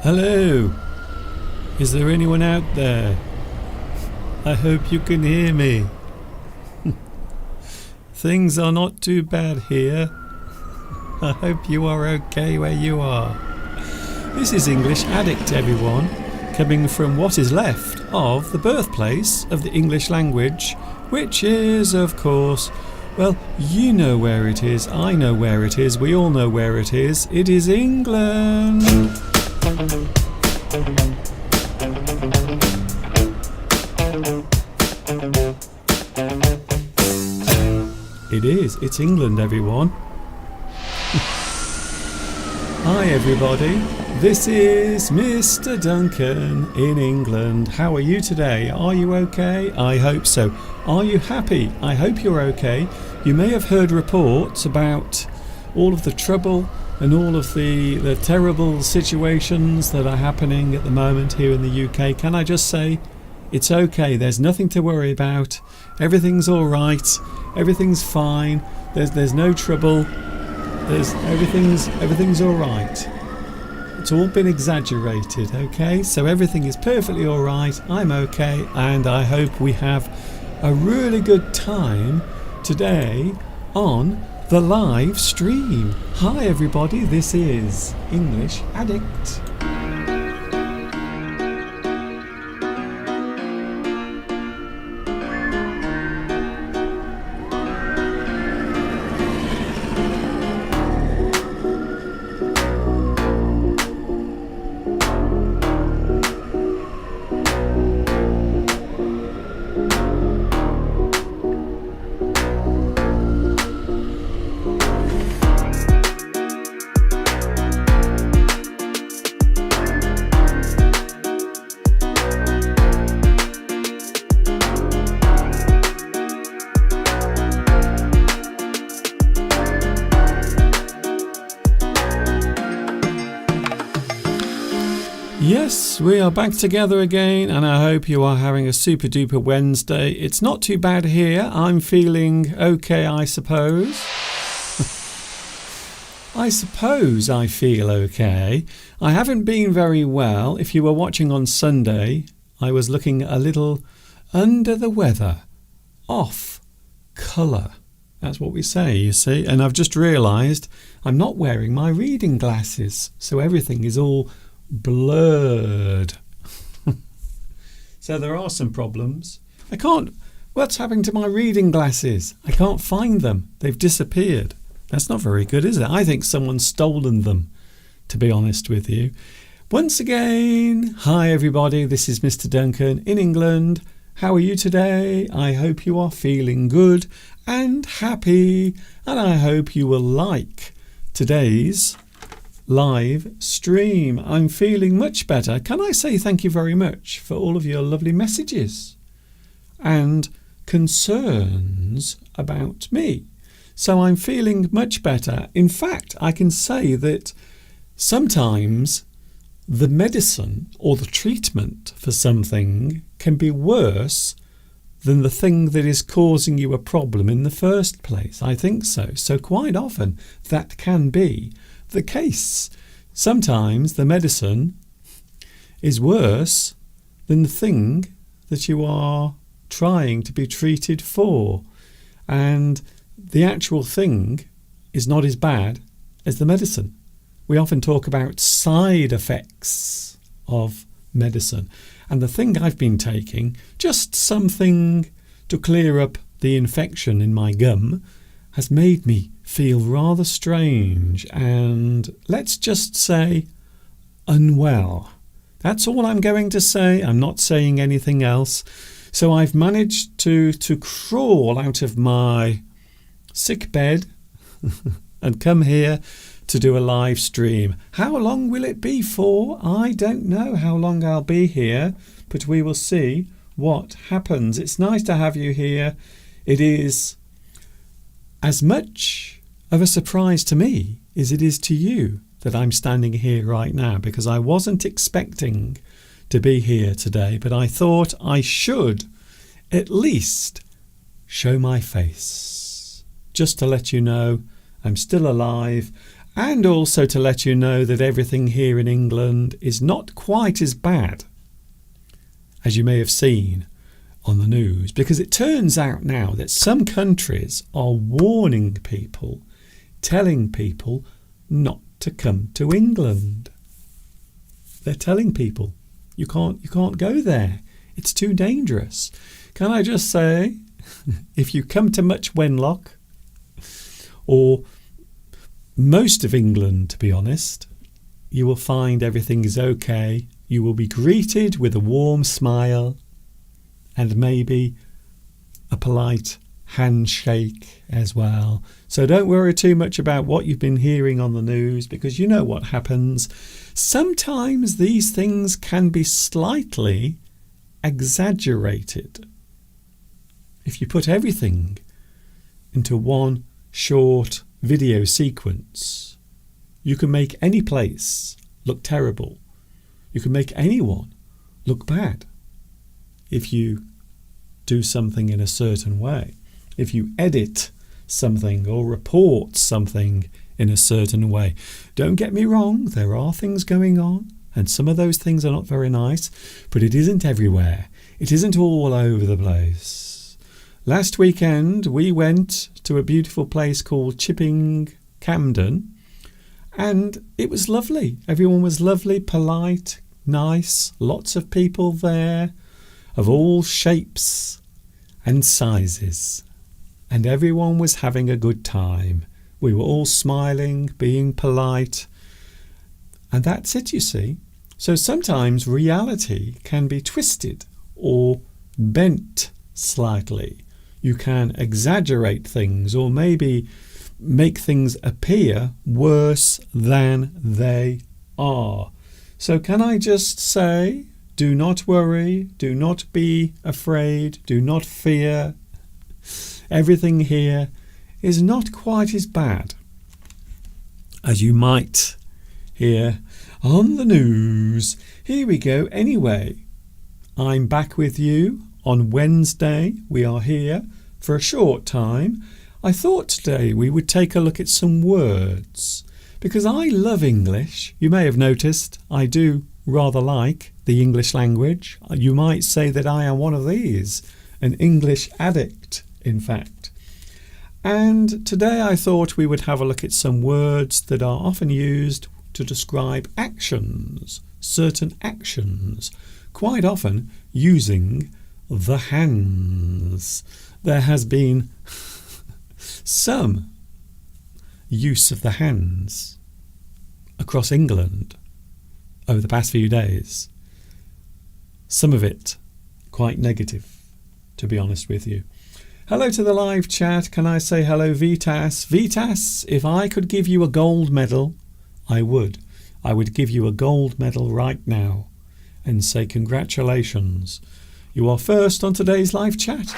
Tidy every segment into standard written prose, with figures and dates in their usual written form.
Hello, is there anyone out there? I hope you can hear me. Things are not too bad here. I hope you are okay where you are. This is English Addict, everyone, coming from what is left of the birthplace of the English language, which is, of course, well, you know where it is, I know where it is, we all know where it is. It is England. It is. It's England, everyone. Hi, everybody. This is Mr. Duncan in England. How are you today? Are you okay? I hope so. Are you happy? I hope you're okay. You may have heard reports about all of the trouble and all of the terrible situations that are happening at the moment here in the UK. Can I just say, it's okay. There's nothing to worry about. Everything's all right. Everything's fine. There's no trouble. Everything's all right. It's all been exaggerated, okay? So everything is perfectly all right. I'm okay, and I hope we have a really good time today on the live stream. Hi everybody, this is English Addict. Yes, we are back together again, and I hope you are having a super duper Wednesday. It's not too bad here. I'm feeling okay, I suppose. I suppose I feel okay. I haven't been very well. If you were watching on Sunday, I was looking a little under the weather, off colour. That's what we say, you see. And I've just realised I'm not wearing my reading glasses, so everything is all blurred. So there are some problems. What's happened to my reading glasses? I can't find them. They've disappeared. That's not very good, is it? I think someone's stolen them, to be honest with you. Once again, hi everybody, this is Mr. Duncan in England. How are you today? I hope you are feeling good and happy, and I hope you will like today's live stream. I'm feeling much better. Can I say thank you very much for all of your lovely messages and concerns about me? So I'm feeling much better. In fact, I can say that sometimes the medicine or the treatment for something can be worse than the thing that is causing you a problem in the first place. I think so. So quite often that can be the case. Sometimes the medicine is worse than the thing that you are trying to be treated for, and the actual thing is not as bad as the medicine. We often talk about side effects of medicine, and the thing I've been taking, just something to clear up the infection in my gum, has made me feel rather strange and, let's just say, unwell. That's all I'm going to say. I'm not saying anything else. So I've managed to crawl out of my sick bed and come here to do a live stream. How long will it be for? I don't know how long I'll be here, but we will see what happens. It's nice to have you here. It is as much of a surprise to me as it is to you that I'm standing here right now, because I wasn't expecting to be here today, but I thought I should at least show my face, just to let you know I'm still alive And also to let you know that everything here in England is not quite as bad as you may have seen on the news, because it turns out now that some countries are warning people, telling people not to come to England. They're telling people you can't go there. It's too dangerous. Can I just say, if you come to Much Wenlock, or most of England, to be honest, you will find everything is okay. You will be greeted with a warm smile and maybe a polite handshake as well. So don't worry too much about what you've been hearing on the news, because you know what happens. Sometimes these things can be slightly exaggerated. If you put everything into one short video sequence, you can make any place look terrible. You can make anyone look bad if you do something in a certain way. If you edit something or report something in a certain way. Don't get me wrong, there are things going on, and some of those things are not very nice, but it isn't everywhere. It isn't all over the place. Last weekend we went to a beautiful place called Chipping Campden, and it was lovely. Everyone was lovely, polite, nice, lots of people there of all shapes and sizes, and everyone was having a good time. We were all smiling, being polite, and that's it, you see. So sometimes reality can be twisted or bent slightly. You can exaggerate things, or maybe make things appear worse than they are. So can I just say, do not worry, do not be afraid, do not fear. Everything here is not quite as bad as you might hear on the news. Here we go. Anyway, I'm back with you on Wednesday. We are here for a short time. I thought today we would take a look at some words, because I love English. You may have noticed I do rather like the English language. You might say that I am one of these, an English addict, in fact. And today I thought we would have a look at some words that are often used to describe actions, certain actions, quite often using the hands. There has been some use of the hands across England over the past few days. Some of it quite negative, to be honest with you. Hello to the live chat. Can I say hello, Vitas? Vitas, if I could give you a gold medal, I would. I would give you a gold medal right now and say congratulations. You are first on today's live chat.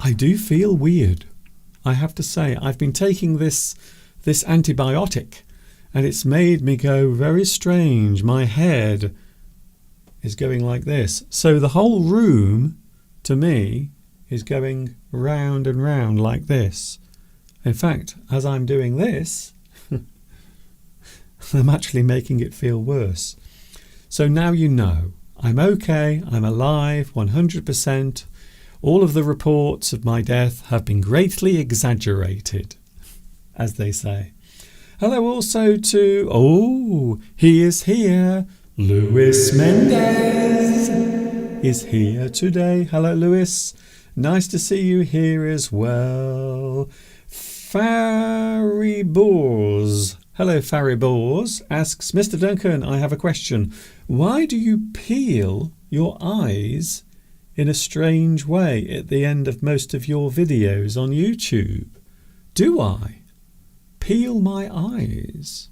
I do feel weird. I have to say, I've been taking this antibiotic, and it's made me go very strange. My head is going like this. So the whole room, to me, is going round and round like this. In fact, as I'm doing this, I'm actually making it feel worse. So now you know. I'm okay. I'm alive, 100%. All of the reports of my death have been greatly exaggerated, as they say. Hello also to, he is here. Luis Mendez is here today. Hello, Luis. Nice to see you here as well. Faribors. Hello, Faribors asks, Mr. Duncan, I have a question. Why do you peel your eyes in a strange way at the end of most of your videos on YouTube? Do I peel my eyes?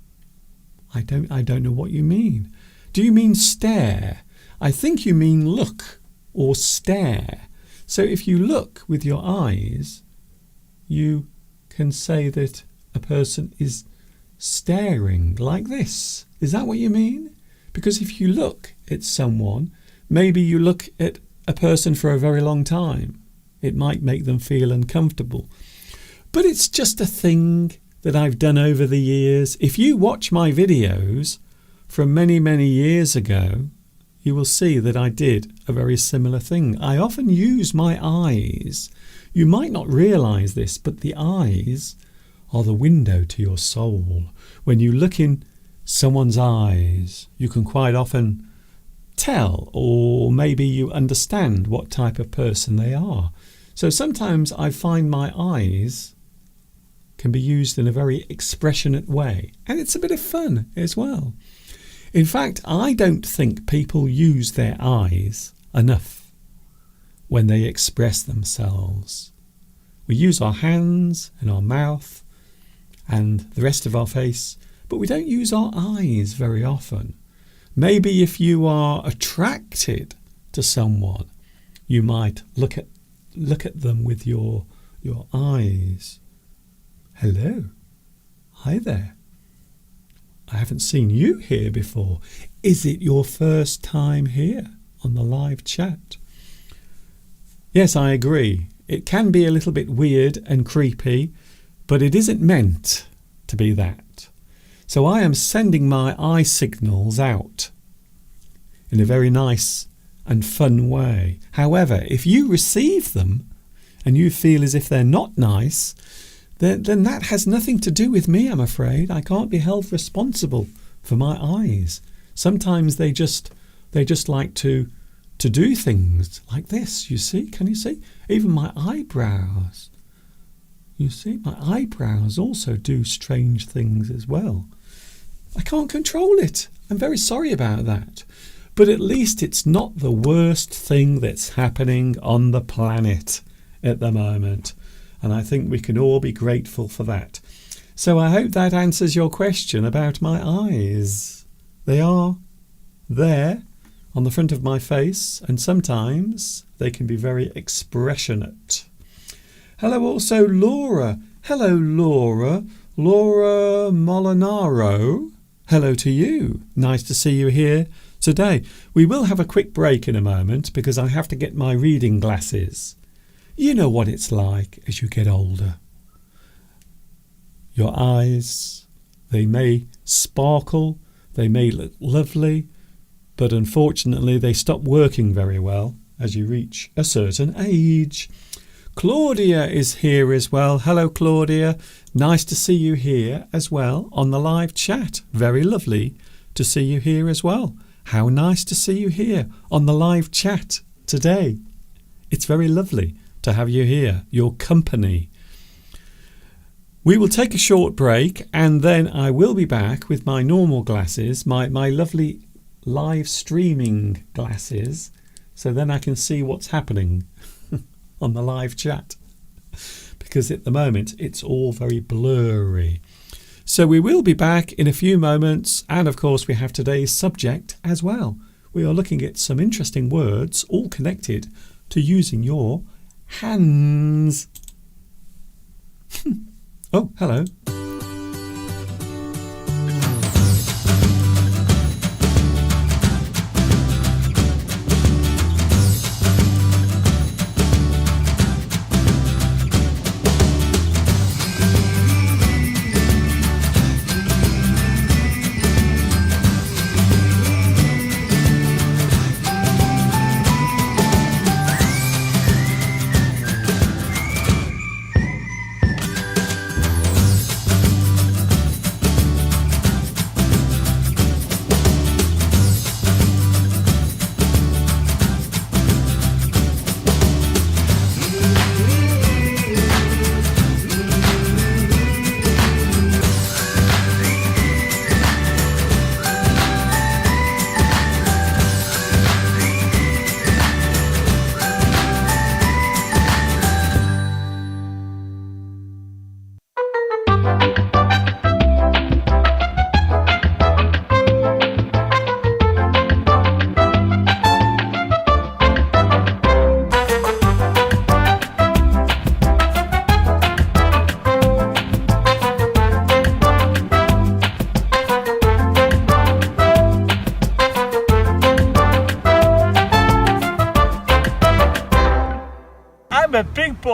I don't know what you mean. Do you mean stare? I think you mean look or stare. So if you look with your eyes, you can say that a person is staring like this. Is that what you mean? Because if you look at someone, maybe you look at a person for a very long time. It might make them feel uncomfortable. But it's just a thing that I've done over the years. If you watch my videos from many, many years ago, you will see that I did a very similar thing. I often use my eyes. You might not realise this, but the eyes are the window to your soul. When you look in someone's eyes, you can quite often tell, or maybe you understand what type of person they are. So sometimes I find my eyes can be used in a very expressionate way, and it's a bit of fun as well. In fact, I don't think people use their eyes enough when they express themselves. We use our hands and our mouth and the rest of our face, but we don't use our eyes very often. Maybe if you are attracted to someone, you might look at them with your eyes. Hello. Hi there. I haven't seen you here before. Is it your first time here on the live chat? Yes, I agree. It can be a little bit weird and creepy, but it isn't meant to be that. So I am sending my eye signals out in a very nice and fun way. However, if you receive them and you feel as if they're not nice, then that has nothing to do with me, I'm afraid. I can't be held responsible for my eyes. Sometimes they just like to do things like this, you see? Can you see? Even my eyebrows. You see, my eyebrows also do strange things as well. I can't control it. I'm very sorry about that. But at least it's not the worst thing that's happening on the planet at the moment. And I think we can all be grateful for that. So I hope that answers your question about my eyes. They are there on the front of my face, and sometimes they can be very expressionate. Hello also Laura. Hello Laura. Laura Molinaro. Hello to you. Nice to see you here today. We will have a quick break in a moment because I have to get my reading glasses. You know what it's like as you get older. Your eyes, they may sparkle, they may look lovely, but unfortunately they stop working very well as you reach a certain age. Claudia is here as well. Hello Claudia. Nice to see you here as well on the live chat. Very lovely to see you here as well. How nice to see you here on the live chat today. It's very lovely to have you here, your company. We will take a short break and then I will be back with my normal glasses, my lovely live streaming glasses, so then I can see what's happening on the live chat, because at the moment it's all very blurry. So we will be back in a few moments, and of course we have today's subject as well. We are looking at some interesting words all connected to using your hands. Oh, hello.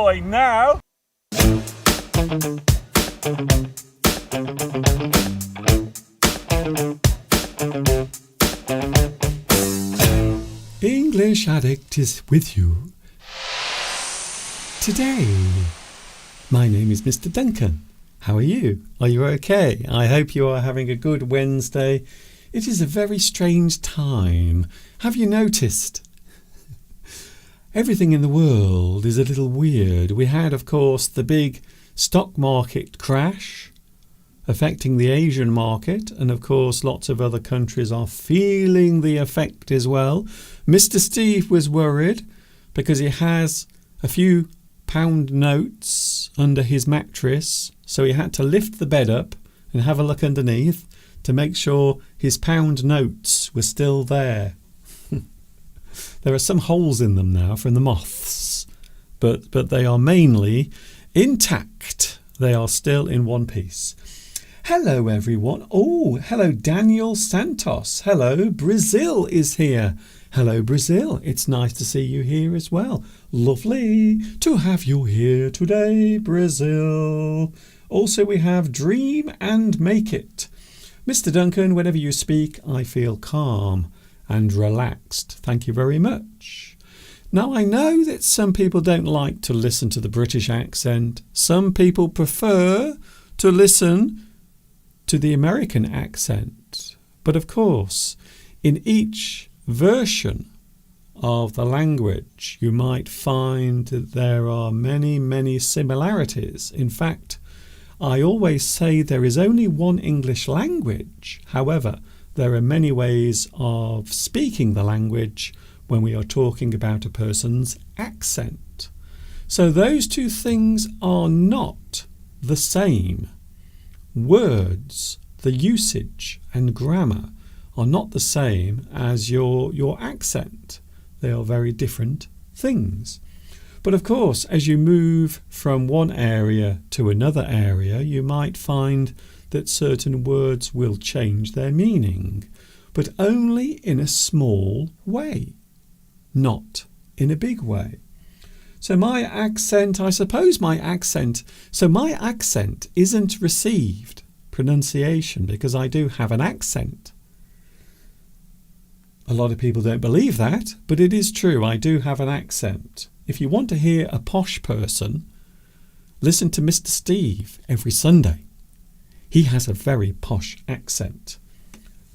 enjoy now. English Addict is with you today. My name is Mr. Duncan. How are you? Are you okay? I hope you are having a good Wednesday. It is a very strange time. Have you noticed? Everything in the world is a little weird. We had, of course, the big stock market crash affecting the Asian market, and of course lots of other countries are feeling the effect as well. Mr. Steve was worried because he has a few pound notes under his mattress, so he had to lift the bed up and have a look underneath to make sure his pound notes were still there. There are some holes in them now from the moths, but they are mainly intact. They are still in one piece. Hello everyone. Oh, hello Daniel Santos. Hello, Brazil is here. Hello Brazil. It's nice to see you here as well. Lovely to have you here today, Brazil. Also we have Dream and Make It. Mr. Duncan, whenever you speak, I feel calm and relaxed. Thank you very much. Now, I know that some people don't like to listen to the British accent. Some people prefer to listen to the American accent. But of course, in each version of the language, you might find that there are many, many similarities. In fact, I always say there is only one English language. However, there are many ways of speaking the language when we are talking about a person's accent. So those two things are not the same. Words, the usage and grammar are not the same as your accent. They are very different things. But of course, as you move from one area to another area, you might find that certain words will change their meaning, but only in a small way, not in a big way. So my accent isn't received pronunciation because I do have an accent. A lot of people don't believe that, but it is true. I do have an accent. If you want to hear a posh person, listen to Mr. Steve every Sunday. He has a very posh accent.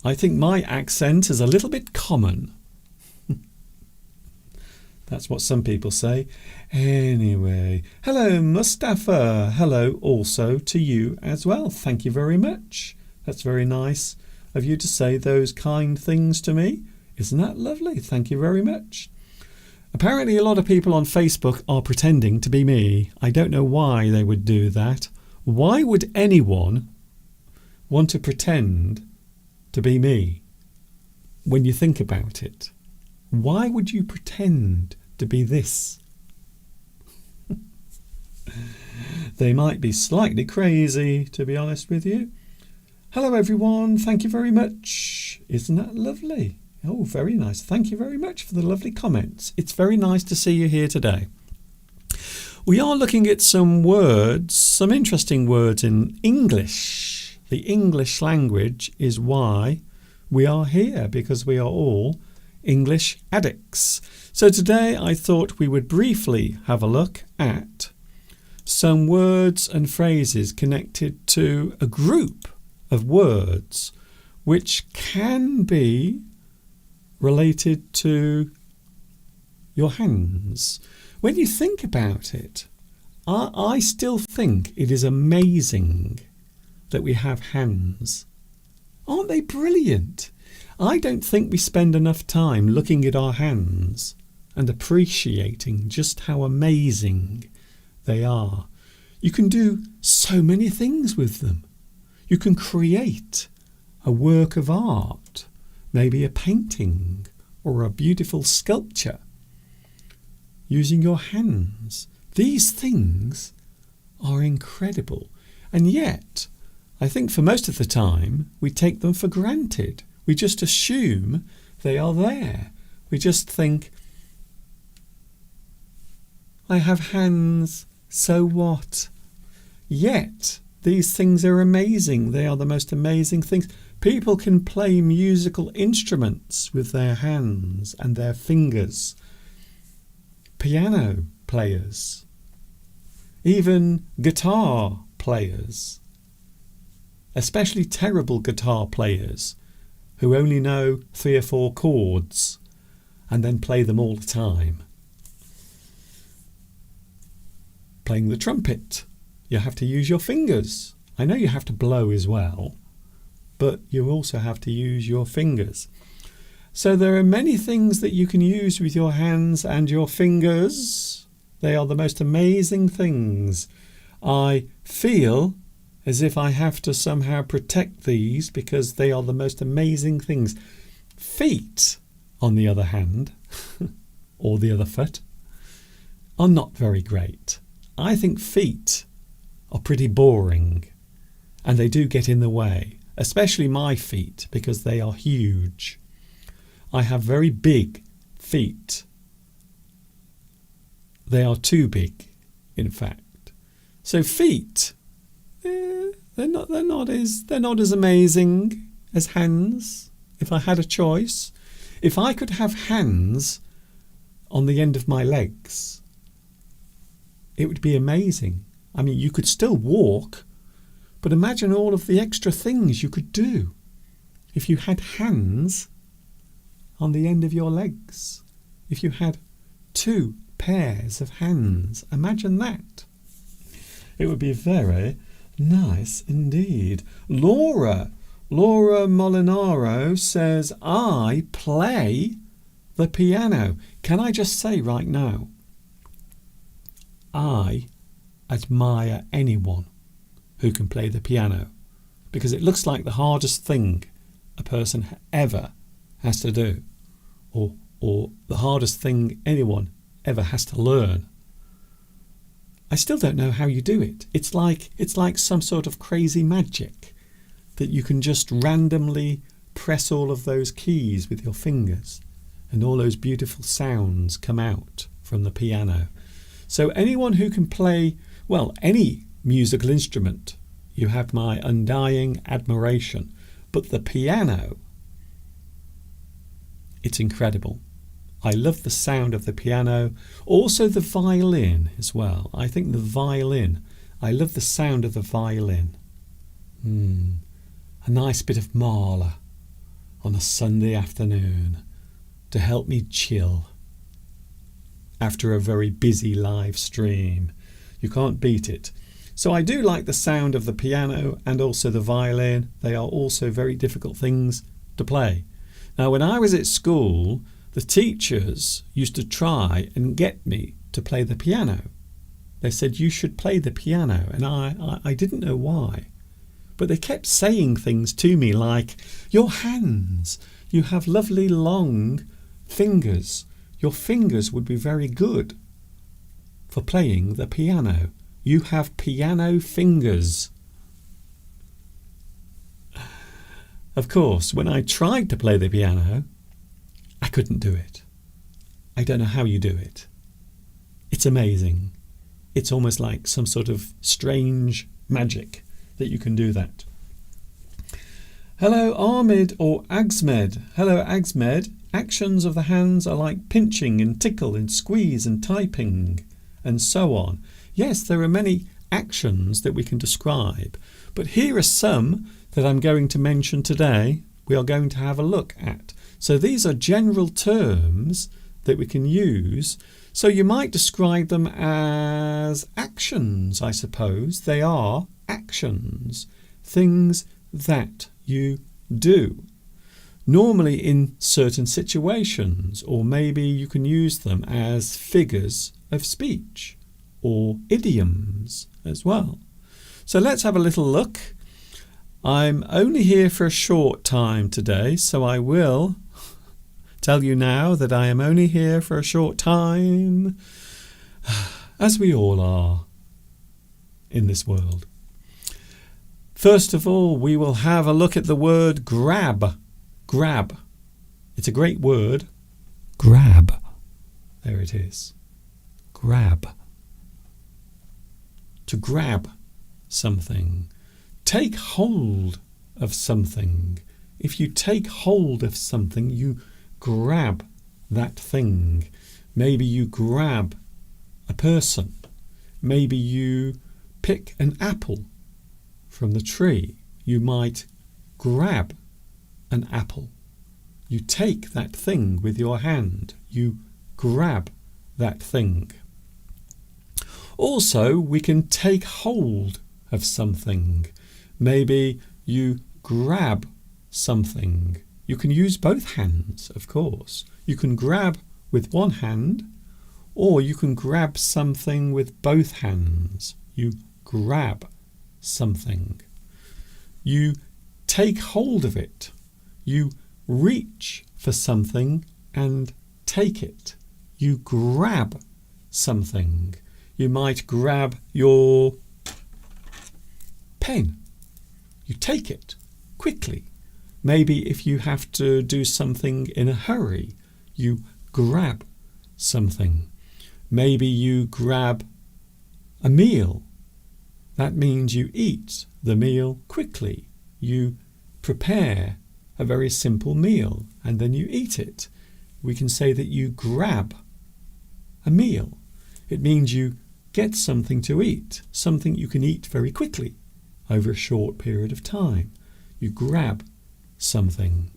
I think my accent is a little bit common. That's what some people say. Anyway, hello Mustafa. Hello also to you as well. Thank you very much. That's very nice of you to say those kind things to me. Isn't that lovely? Thank you very much. Apparently a lot of people on Facebook are pretending to be me. I don't know why they would do that. Why would anyone want to pretend to be me when you think about it? Why would you pretend to be this? They might be slightly crazy, to be honest with you. Hello everyone, thank you very much. Isn't that lovely? Oh, very nice. Thank you very much for the lovely comments. It's very nice to see you here today. We are looking at some words, some interesting words in English. The English language is why we are here, because we are all English addicts. So today I thought we would briefly have a look at some words and phrases connected to a group of words which can be related to your hands. When you think about it, I still think it is amazing that we have hands. Aren't they brilliant? I don't think we spend enough time looking at our hands and appreciating just how amazing they are. You can do so many things with them. You can create a work of art, maybe a painting or a beautiful sculpture using your hands. These things are incredible. And yet, I think for most of the time, we take them for granted. We just assume they are there. We just think, I have hands, so what? Yet, these things are amazing. They are the most amazing things. People can play musical instruments with their hands and their fingers. Piano players, even guitar players, especially terrible guitar players who only know 3 or 4 chords and then play them all the time. Playing the trumpet, you have to use your fingers. I know you have to blow as well, but you also have to use your fingers. So there are many things that you can use with your hands and your fingers. They are the most amazing things. I feel as if I have to somehow protect these because they are the most amazing things. Feet, on the other hand, or the other foot, are not very great. I think feet are pretty boring, and they do get in the way, especially my feet because they are huge. I have very big feet. They are too big, in fact. So feet, they're not as amazing as hands. If I had a choice, if I could have hands on the end of my legs, it would be amazing. I mean, you could still walk, but imagine all of the extra things you could do if you had hands on the end of your legs. If you had 2 pairs of hands, imagine that. It would be very nice indeed. Laura Molinaro says, I play the piano. Can I just say right now, I admire anyone who can play the piano, because it looks like the hardest thing a person ever has to do, or the hardest thing anyone ever has to learn. I still don't know how you do it. It's like some sort of crazy magic that you can just randomly press all of those keys with your fingers and all those beautiful sounds come out from the piano. So anyone who can play, well, any musical instrument, you have my undying admiration. But the piano, it's incredible. I love the sound of the piano. Also the violin as well. I think the violin, I love the sound of the violin. A nice bit of Mahler on a Sunday afternoon to help me chill after a very busy live stream. You can't beat it. So I do like the sound of the piano and also the violin. They are also very difficult things to play. Now, when I was at school, the teachers used to try and get me to play the piano. They said, you should play the piano. And I didn't know why. But they kept saying things to me like, your hands, you have lovely long fingers. Your fingers would be very good for playing the piano. You have piano fingers. Of course, when I tried to play the piano, I couldn't do it. I don't know how you do it. It's amazing. It's almost like some sort of strange magic that you can do that. Hello, Ahmed or Agsmed. Hello, Agsmed. Actions of the hands are like pinching and tickle and squeeze and typing and so on. Yes, there are many actions that we can describe, but here are some that I'm going to mention today. We are going to have a look at. So these are general terms that we can use. So you might describe them as actions, I suppose. They are actions, things that you do. Normally in certain situations, or maybe you can use them as figures of speech or idioms as well. So let's have a little look. I'm only here for a short time today, so I will tell you now that I am only here for a short time, as we all are in this world. First of all, we will have a look at the word grab. Grab. It's a great word. Grab. There it is. Grab. to grab something. Take hold of something. If you take hold of something, you grab that thing. Maybe you grab a person. Maybe you pick an apple from the tree. You might grab an apple. You take that thing with your hand. You grab that thing. Also, we can take hold of something. Maybe you grab something. You can use both hands, of course. You can grab with one hand, or you can grab something with both hands. You grab something. You take hold of it. You reach for something and take it. You grab something. You might grab your pen. You take it quickly. Maybe if you have to do something in a hurry, you grab something. Maybe you grab a meal. That means you eat the meal quickly. You prepare a very simple meal and then you eat it. We can say that you grab a meal. It means you get something to eat, something you can eat very quickly over a short period of time. You grab something.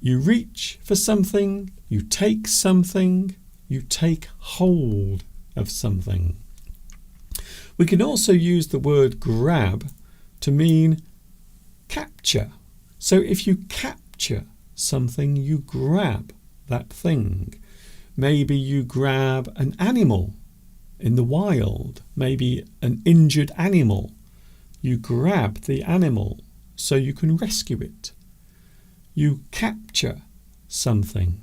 You reach for something, you take something, you take hold of something. We can also use the word grab to mean capture. So if you capture something, you grab that thing. Maybe you grab an animal in the wild, maybe an injured animal. You grab the animal so you can rescue it. You capture something.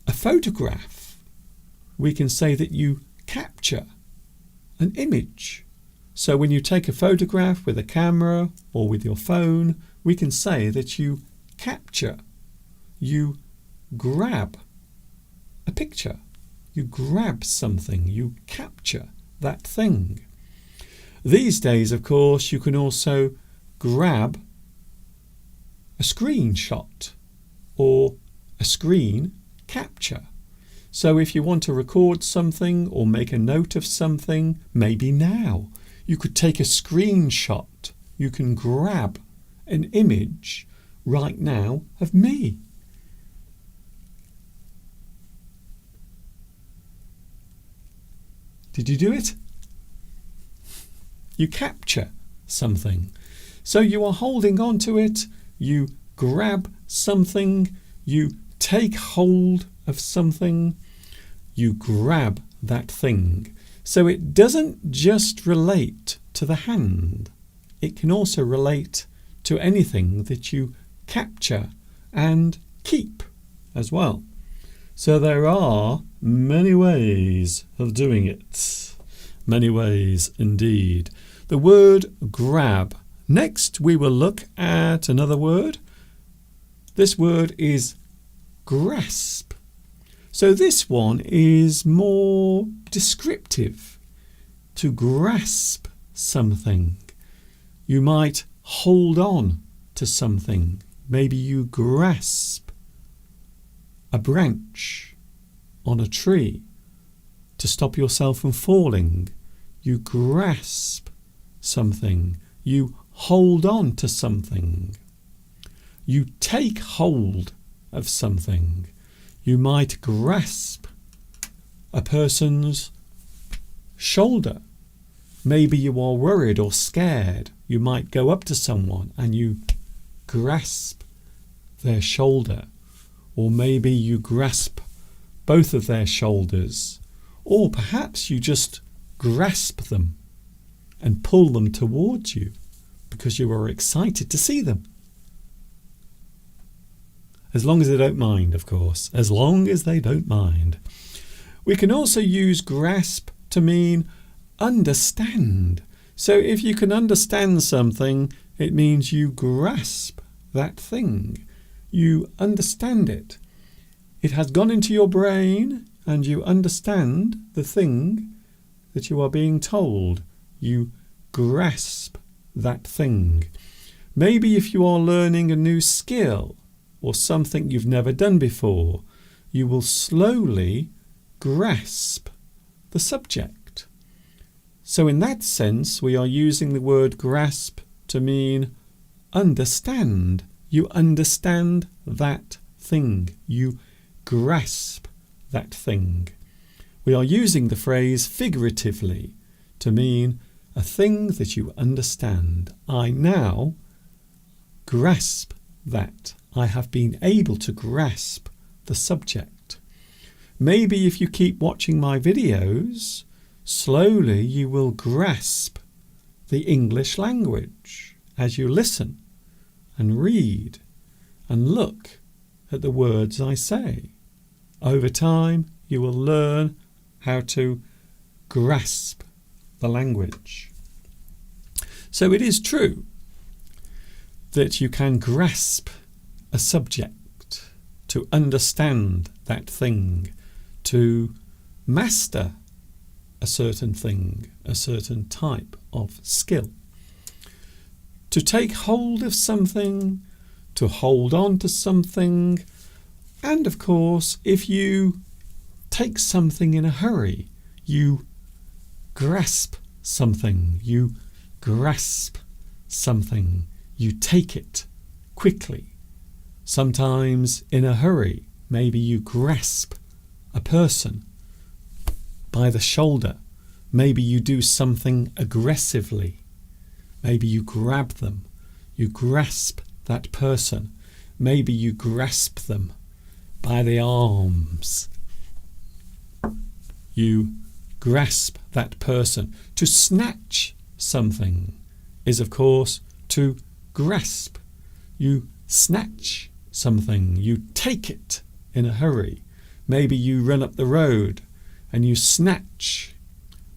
A photograph. We can say that you capture an image. So when you take a photograph with a camera or with your phone, we can say that you capture, you grab a picture. You grab something, you capture that thing. These days, of course, you can also grab a screenshot or a screen capture. So if you want to record something or make a note of something, maybe now, you could take a screenshot. You can grab an image right now of me. Did you do it? You capture something. So you are holding on to it, you grab something, you take hold of something, you grab that thing. So it doesn't just relate to the hand. It can also relate to anything that you capture and keep as well. So there are many ways of doing it. Many ways indeed. The word grab. Next we will look at another word. This word is grasp. So this one is more descriptive. To grasp something. You might hold on to something. Maybe you grasp a branch on a tree to stop yourself from falling. You grasp something. You hold on to something. You take hold of something. You might grasp a person's shoulder. Maybe you are worried or scared. You might go up to someone and you grasp their shoulder. Or maybe you grasp both of their shoulders. Or perhaps you just grasp them and pull them towards you because you are excited to see them. As long as they don't mind, of course. As long as they don't mind. We can also use grasp to mean understand. So if you can understand something, it means you grasp that thing. You understand it. It has gone into your brain and you understand the thing that you are being told. You grasp that thing. Maybe if you are learning a new skill or something you've never done before, you will slowly grasp the subject. So in that sense, we are using the word grasp to mean understand. You understand that thing. You grasp that thing. We are using the phrase figuratively to mean a thing that you understand. I now grasp that. I have been able to grasp the subject. Maybe if you keep watching my videos, slowly you will grasp the English language as you listen and read and look at the words I say. Over time, you will learn how to grasp the language. So it is true that you can grasp a subject, to understand that thing, to master a certain thing, a certain type of skill. To take hold of something, to hold on to something, and of course, if you take something in a hurry, you grasp something, you grasp something, you take it quickly. Sometimes in a hurry, maybe you grasp a person by the shoulder. Maybe you do something aggressively. Maybe you grab them. You grasp that person. Maybe you grasp them by the arms. You grasp that person. To snatch something is, of course, to grasp. You snatch something. You take it in a hurry. Maybe you run up the road and you snatch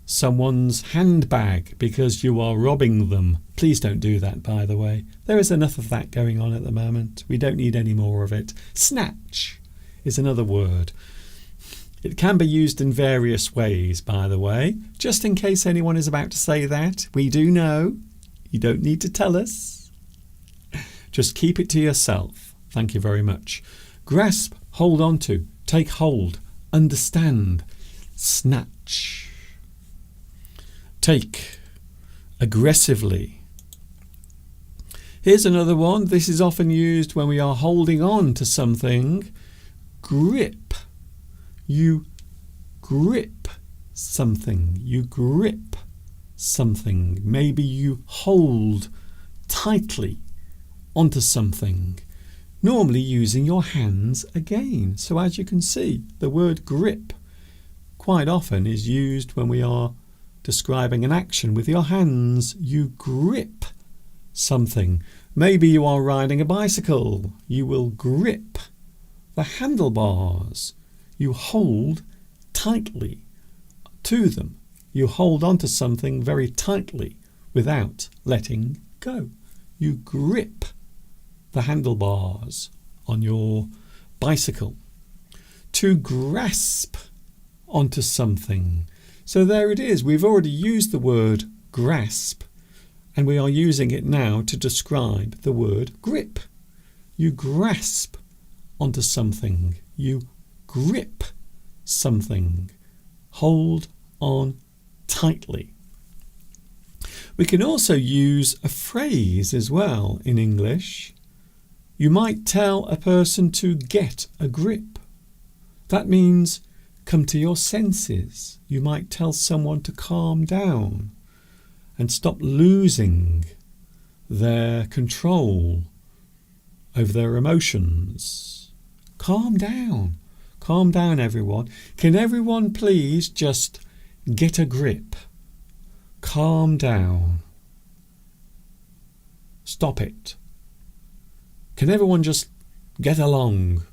someone's handbag because you are robbing them. Please don't do that, by the way. There is enough of that going on at the moment. We don't need any more of it. Snatch is another word. It can be used in various ways, by the way. Just in case anyone is about to say that, we do know. You don't need to tell us. Just keep it to yourself. Thank you very much. Grasp, hold on to, take hold, understand, snatch. Take, aggressively. Here's another one. This is often used when we are holding on to something. Grip. You grip something. You grip something. Maybe you hold tightly onto something. Normally using your hands again. So as you can see, the word grip quite often is used when we are describing an action with your hands. You grip something. Maybe you are riding a bicycle. You will grip the handlebars. You hold tightly to them. You hold onto something very tightly without letting go. You grip the handlebars on your bicycle. To grasp onto something. So there it is. We've already used the word grasp, and we are using it now to describe the word grip. You grasp onto something. You grip something. Hold on tightly. We can also use a phrase as well in English. You might tell a person to get a grip. That means come to your senses. You might tell someone to calm down and stop losing their control over their emotions. Calm down. Calm down, everyone. Can everyone please just get a grip? Calm down. Stop it. Can everyone just get along?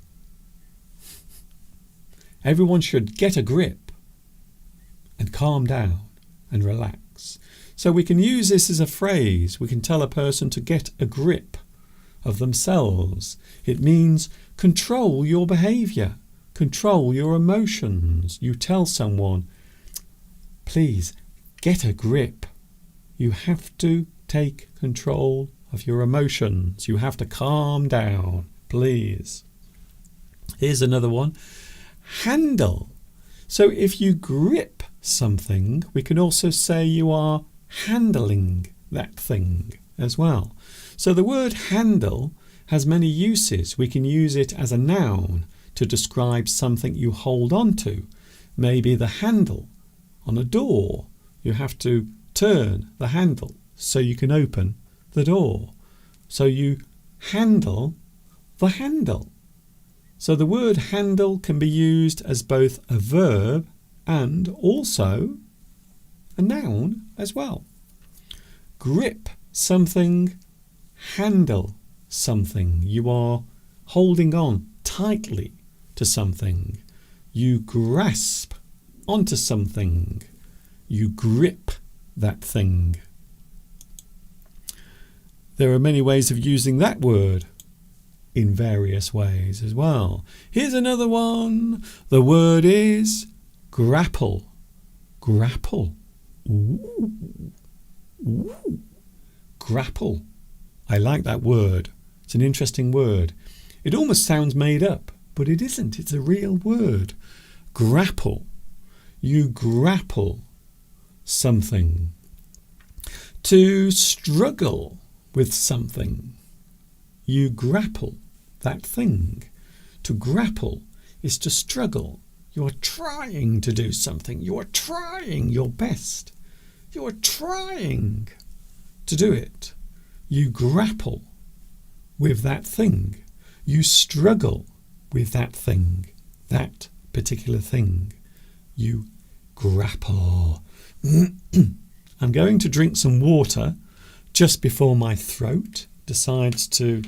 Everyone should get a grip and calm down and relax. So we can use this as a phrase. We can tell a person to get a grip of themselves. It means control your behaviour, control your emotions. You tell someone, please get a grip You have to take control of your emotions. You have to calm down, please. Here's another one. Handle. So if you grip something, we can also say you are handling that thing as well. So the word handle has many uses. We can use it as a noun to describe something you hold on to. Maybe the handle on a door. You have to turn the handle so you can open the door. So you handle the handle. So the word handle can be used as both a verb and also a noun as well. Grip something, handle something. You are holding on tightly to something. You grasp onto something. You grip that thing. There are many ways of using that word in various ways as well. Here's another one. The word is grapple. Grapple. Ooh. Ooh. Grapple. I like that word. It's an interesting word. It almost sounds made up, but it isn't. It's a real word. Grapple. You grapple something. To struggle with something. You grapple that thing. To grapple is to struggle. You are trying to do something. You are trying your best. You are trying to do it. You grapple with that thing. You struggle with that thing, that particular thing. You grapple. I'm going to drink some water just before my throat decides to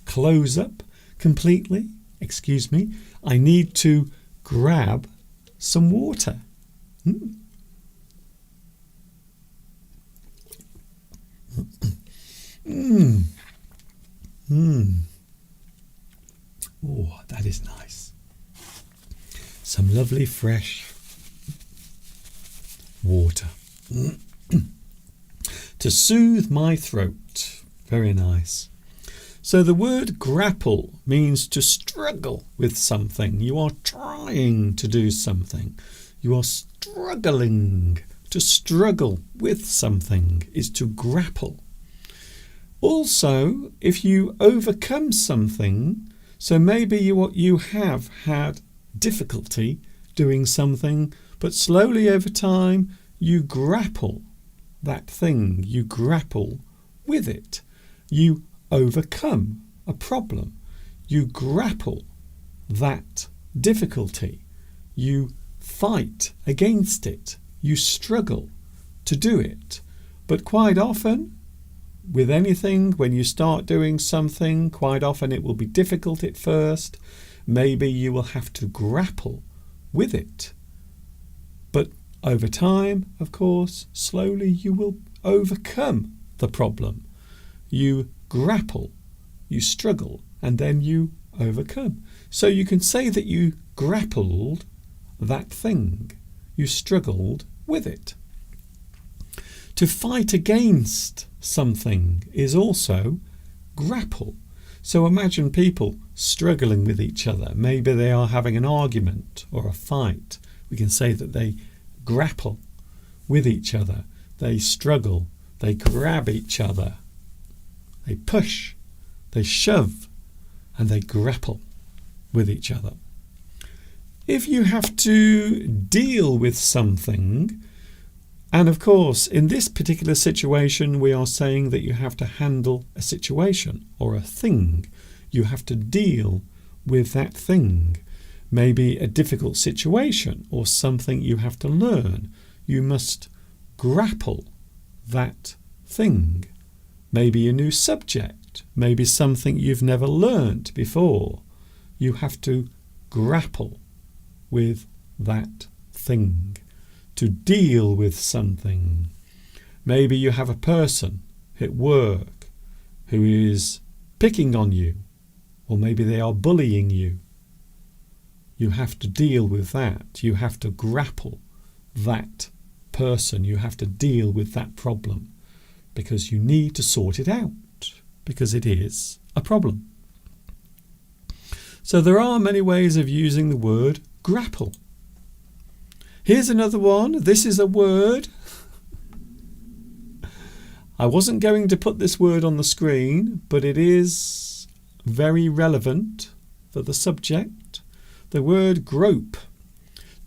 close up completely. Excuse me. I need to grab some water. Oh, that is nice. Some lovely fresh water. To soothe my throat. Very nice. So the word grapple means to struggle with something. You are trying to do something. You are struggling. To struggle with something is to grapple. Also, if you overcome something, so maybe you have had difficulty doing something, but slowly over time you grapple that thing. You grapple with it. You overcome a problem. You grapple that difficulty. You fight against it. You struggle to do it. But quite often, with anything, when you start doing something, quite often it will be difficult at first. Maybe you will have to grapple with it. But over time, of course, slowly you will overcome the problem. You grapple, you struggle, and then you overcome. So you can say that you grappled that thing. You struggled with it. To fight against something is also grapple. So imagine people struggling with each other. Maybe they are having an argument or a fight. We can say that they grapple with each other. They struggle. They grab each other. They push. They shove. And they grapple with each other. If you have to deal with something, and of course, in this particular situation, we are saying that you have to handle a situation or a thing. You have to deal with that thing. Maybe a difficult situation or something you have to learn. You must grapple that thing. Maybe a new subject. Maybe something you've never learnt before. You have to grapple with that thing. To deal with something. Maybe you have a person at work who is picking on you, or maybe they are bullying you. You have to deal with that. You have to grapple that person. You have to deal with that problem because you need to sort it out because it is a problem. So there are many ways of using the word grapple. Here's another one. This is a word. I wasn't going to put this word on the screen, but it is very relevant for the subject. The word grope.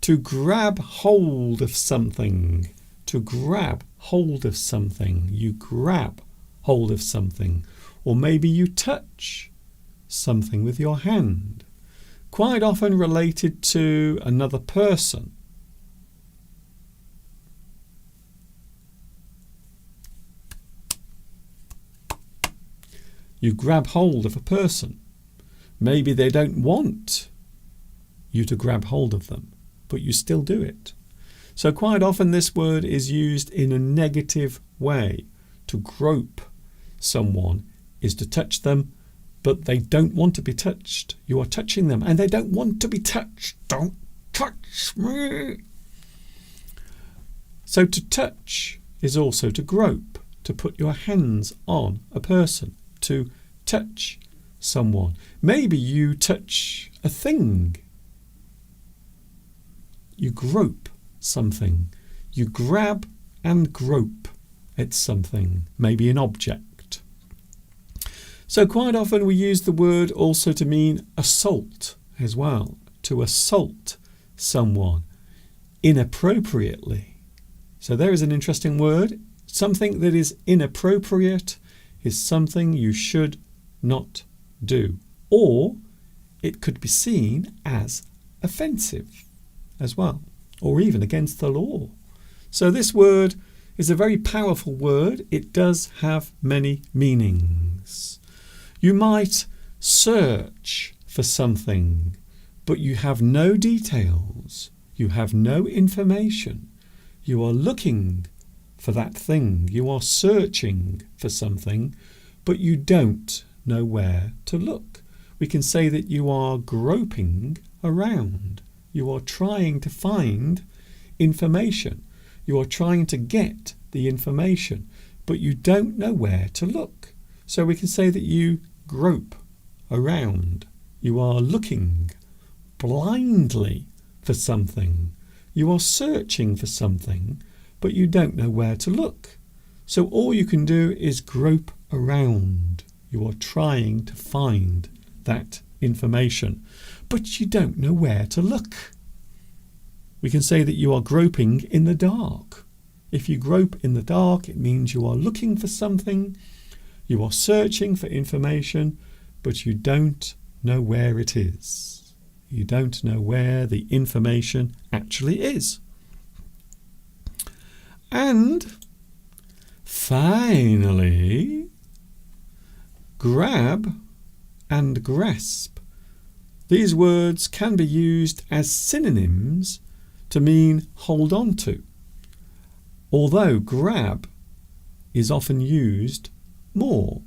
To grab hold of something. To grab hold of something. You grab hold of something. Or maybe you touch something with your hand. Quite often related to another person. You grab hold of a person. Maybe they don't want you to grab hold of them, but you still do it. So quite often this word is used in a negative way. To grope someone is to touch them, but they don't want to be touched. You are touching them and they don't want to be touched. Don't touch me. So to touch is also to grope, to put your hands on a person, to touch someone. Maybe you touch a thing. You grope something. You grab and grope at something, maybe an object. So quite often we use the word also to mean assault as well, to assault someone inappropriately. So there is an interesting word. Something that is inappropriate is something you should not do, or it could be seen as offensive as well, or even against the law. So this word is a very powerful word. It does have many meanings. You might search for something, but you have no details. You have no information. You are looking for that thing. You are searching for something, but you don't know where to look. We can say that you are groping around. You are trying to find information. You are trying to get the information, but you don't know where to look. So we can say that you grope around. You are looking blindly for something. You are searching for something, but you don't know where to look. So all you can do is grope around. You are trying to find that information, but you don't know where to look. We can say that you are groping in the dark. If you grope in the dark, it means you are looking for something, you are searching for information, but you don't know where it is. You don't know where the information actually is. And finally, grab and grasp. These words can be used as synonyms to mean hold on to, although grab is often used more,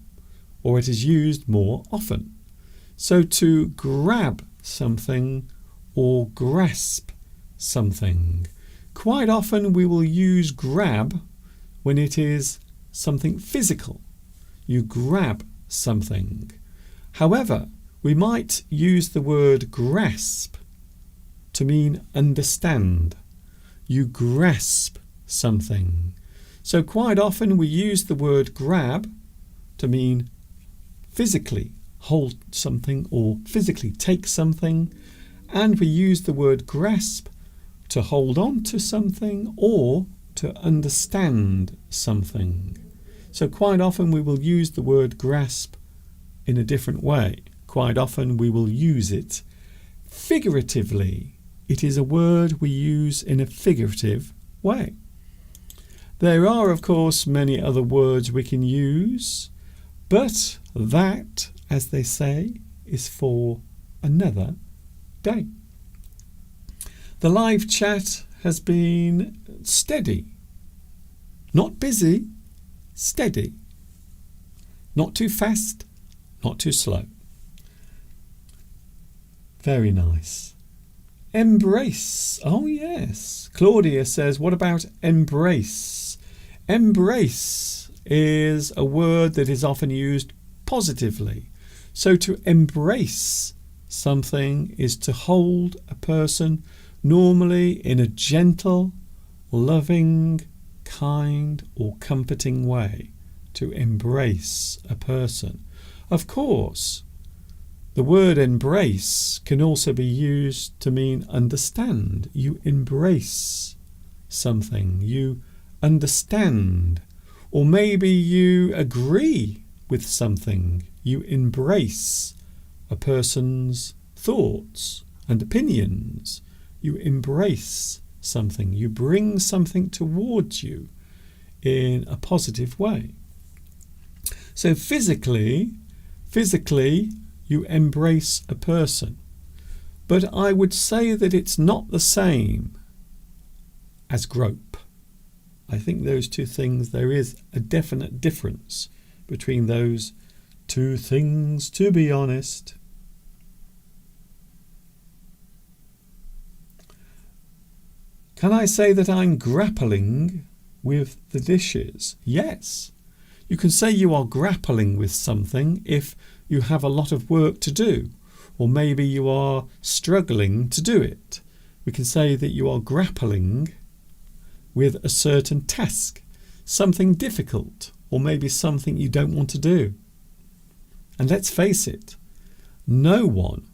or it is used more often. So to grab something or grasp something. Quite often we will use grab when it is something physical. You grab something. However, we might use the word grasp to mean understand. You grasp something. So quite often we use the word grab to mean physically hold something or physically take something, and we use the word grasp to hold on to something or to understand something. So quite often we will use the word grasp in a different way. Quite often we will use it figuratively. It is a word we use in a figurative way. There are, of course, many other words we can use, but that, as they say, is for another day. The live chat has been steady. Not busy, steady. Not too fast, not too slow. Very nice. Embrace. Oh, yes. Claudia says, what about embrace? Embrace is a word that is often used positively. So to embrace something is to hold a person normally in a gentle, loving, kind or comforting way. To embrace a person. Of course, the word embrace can also be used to mean understand. You embrace something. You understand. Or maybe you agree with something. You embrace a person's thoughts and opinions. You embrace something. You bring something towards you in a positive way. So physically, you embrace a person. But I would say that it's not the same as grope. I think those two things, there is a definite difference between those two things, to be honest. Can I say that I'm grappling with the dishes? Yes. You can say you are grappling with something if you have a lot of work to do, or maybe you are struggling to do it. We can say that you are grappling with a certain task, something difficult, or maybe something you don't want to do. And let's face it, no one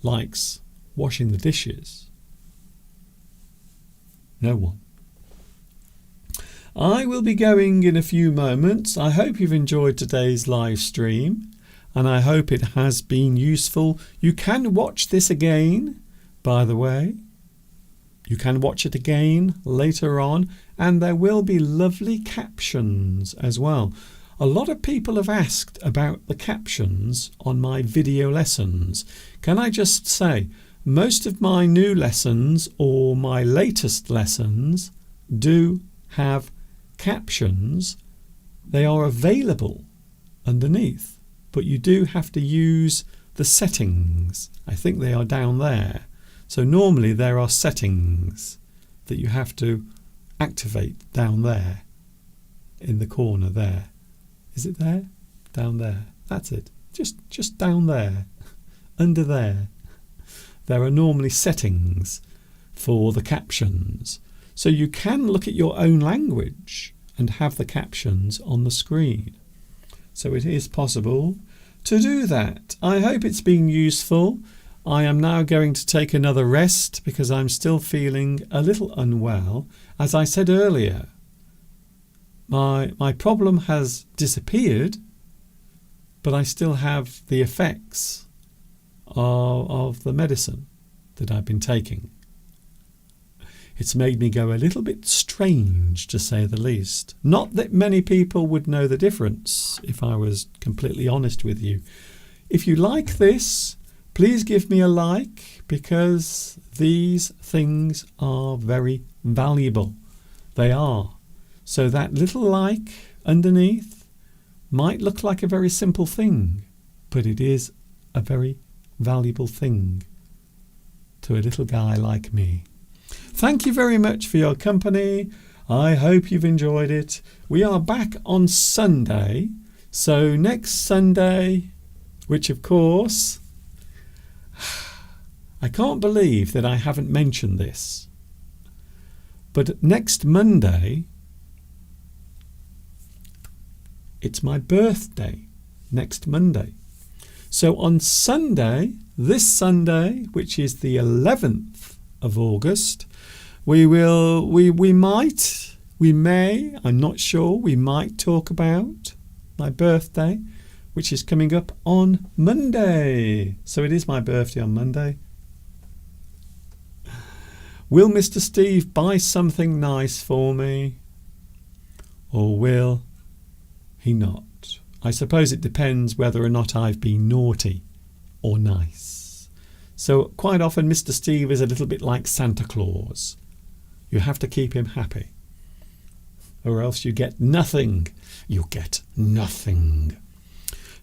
likes washing the dishes. No one. I will be going in a few moments. I hope you've enjoyed today's live stream and I hope it has been useful. You can watch this again, by the way. You can watch it again later on and there will be lovely captions as well. A lot of people have asked about the captions on my video lessons. Can I just say, most of my new lessons or my latest lessons do have captions. They are available underneath, but you do have to use the settings. I think they are down there. So normally there are settings that you have to activate down there in the corner there. Is it there? Down there. That's it. Just down there. Under there. There are normally settings for the captions. So you can look at your own language and have the captions on the screen. So it is possible to do that. I hope it's been useful. I am now going to take another rest because I'm still feeling a little unwell. As I said earlier, my problem has disappeared, but I still have the effects of the medicine that I've been taking. It's made me go a little bit strange, to say the least. Not that many people would know the difference, if I was completely honest with you. If you like this, please give me a like, because these things are very valuable. They are. So that little like underneath might look like a very simple thing, but it is a very valuable thing to a little guy like me. Thank you very much for your company. I hope you've enjoyed it. We are back on Sunday. So next Sunday, which of course, I can't believe that I haven't mentioned this. But next Monday, it's my birthday. Next Monday. So on Sunday, this Sunday, which is the 11th of August, we may, I'm not sure, we might talk about my birthday, which is coming up on Monday. So it is my birthday on Monday. Will Mr. Steve buy something nice for me? Or will he not? I suppose it depends whether or not I've been naughty or nice. So quite often Mr. Steve is a little bit like Santa Claus. You have to keep him happy, or else you get nothing. You get nothing.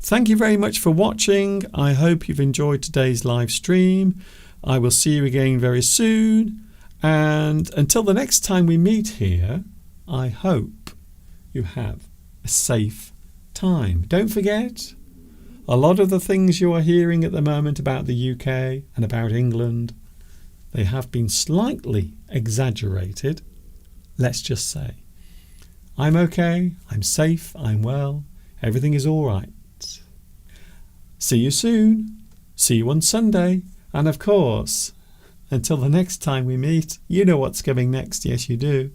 Thank you very much for watching. I hope you've enjoyed today's live stream. I will see you again very soon. And until the next time we meet here, I hope you have a safe time. Don't forget, a lot of the things you are hearing at the moment about the UK and about England, they have been slightly exaggerated, let's just say. I'm okay, I'm safe, I'm well, everything is all right. See you soon. See you on Sunday. And of course, until the next time we meet, you know what's coming next. Yes, you do.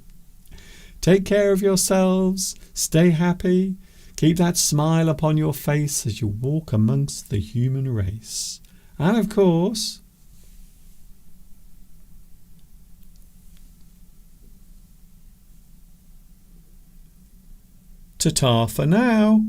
Take care of yourselves. Stay happy. Keep that smile upon your face as you walk amongst the human race. And of course, ta-ta for now.